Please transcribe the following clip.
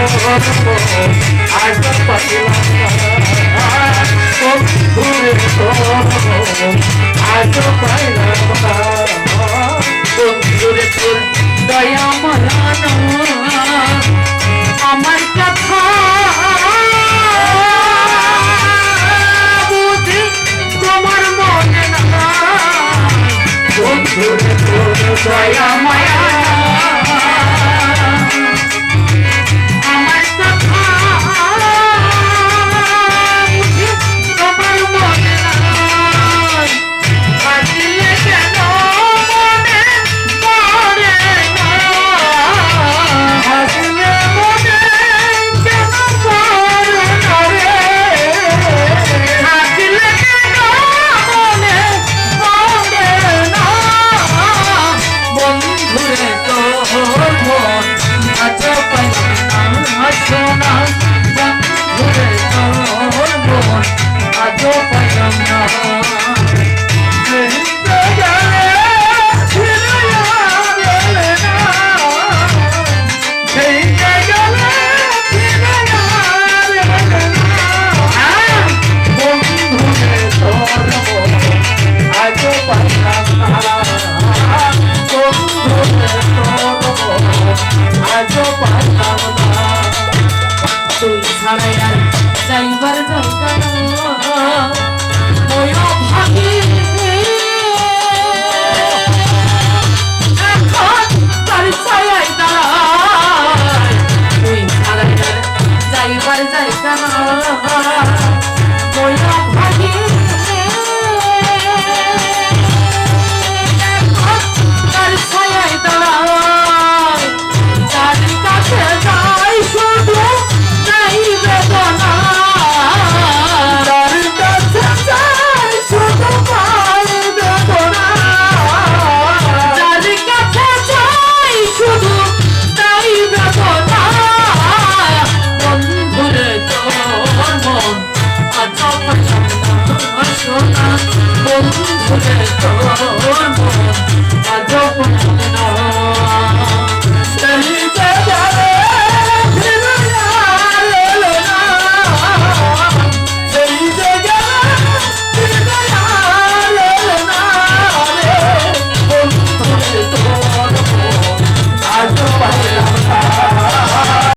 আজ পাইলাম না বন্ধুরে আজ পাইলাম না বন্ধুরে তোর দয়া মালানো আমার কথা বুঝি তোমার মনে না বন্ধুরে তোর দয়া মায়া যাইবার জায়গা ভাগি তার ছায়ায় দাঁড়ায় যার কাছে যাই শুধু নাই বেদনা যার কাছে যাই শুধু পাই বেদনা যার কাছে যাই শুধু নাই বেদনা বন্ধুরে তোর মন আজ পাইলাম না সোনা বন্ধুরে